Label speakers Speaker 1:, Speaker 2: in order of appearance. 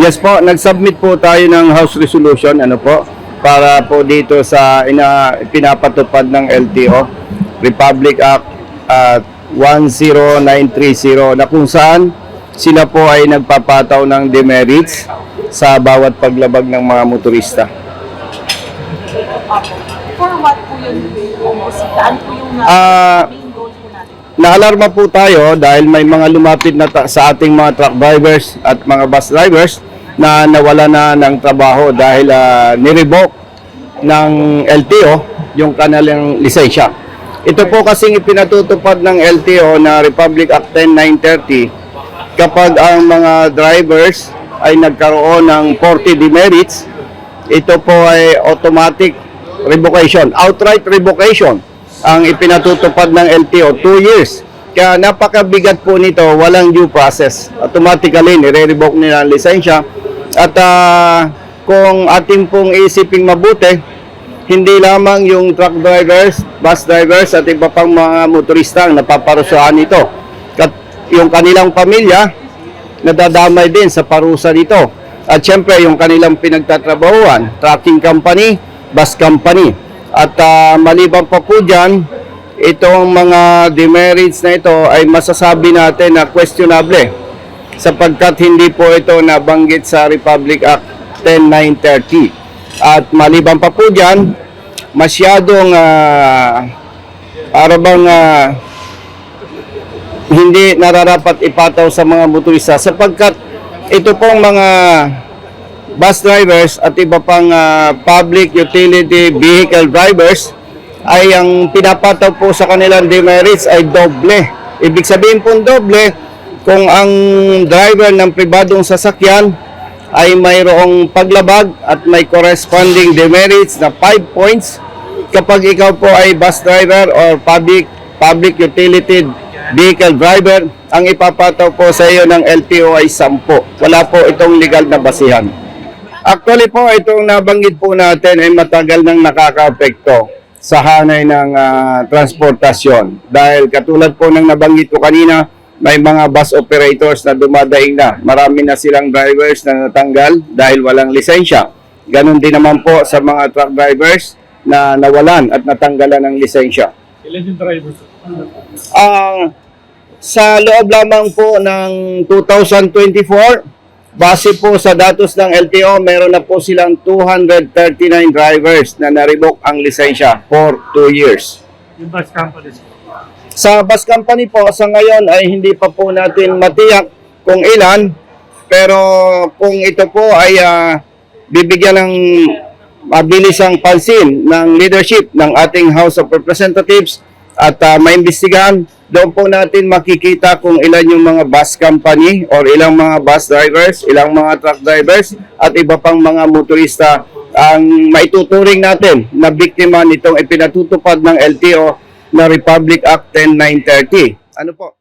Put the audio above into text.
Speaker 1: Yes po, nag-submit po tayo ng House Resolution para po dito sa pinapatupad ng LTO, Republic Act 10930, na kung saan sila po ay nagpapataw ng demerits sa bawat paglabag ng mga motorista.
Speaker 2: For what po yun? Saan po yung main goal po natin?
Speaker 1: Naalarma po tayo dahil may mga lumapit na sa ating mga truck drivers at mga bus drivers na nawala na ng trabaho dahil nirevoke ng LTO yung kanilang lisensya. Ito po kasing ipinatutupad ng LTO na Republic Act 10930 kapag ang mga drivers ay nagkaroon ng 40 demerits, ito po ay automatic revocation, outright revocation ang ipinatutupad ng LTO, 2 years. Kaya napakabigat po nito, walang due process. Automatically, nire-revoke nila ang lisensya. At kung ating pong isiping mabuti, hindi lamang yung truck drivers, bus drivers at iba pang mga motorista ang napaparusahan nito. Yung kanilang pamilya, nadadamay din sa parusa nito. At syempre, yung kanilang pinagtatrabahuan, trucking company, bus company. At maliban pa po dyan, itong mga demerits na ito ay masasabi natin na questionable sapagkat hindi po ito nabanggit sa Republic Act 10930. At maliban pa po dyan, masyadong hindi nararapat ipataw sa mga motorista sapagkat ito pong mga bus drivers at iba pang public utility vehicle drivers ay ang pinapataw po sa kanilang demerits ay doble. Ibig sabihin po doble, kung ang driver ng pribadong sasakyan ay mayroong paglabag at may corresponding demerits na 5 points, kapag ikaw po ay bus driver or public utility vehicle driver, ang ipapataw po sa iyo ng LTO ay 10. Wala po itong legal na basihan. Actually po, itong nabanggit po natin ay matagal nang nakaka-apekto sa hanay ng transportasyon. Dahil katulad po ng nabanggit ko kanina, may mga bus operators na dumadaing na. Marami na silang drivers na natanggal dahil walang lisensya. Ganon din naman po sa mga truck drivers na nawalan at natanggalan ng lisensya.
Speaker 3: Ilan yung drivers?
Speaker 1: Sa loob lamang po ng 2024, base po sa datos ng LTO, meron na po silang 239 drivers na na-revoke ang lisensya for 2 years.
Speaker 3: Yung bus companies.
Speaker 1: Sa bus company po, sa ngayon ay hindi pa po natin matiyak kung ilan, pero kung ito po ay bibigyan ng mabilisang pansin ng leadership ng ating House of Representatives at maimbestigahan, doon po natin makikita kung ilan yung mga bus company or ilang mga bus drivers, ilang mga truck drivers at iba pang mga motorista ang maituturing natin na biktima nitong ipinatutupad ng LTO na Republic Act 10930. Ano po?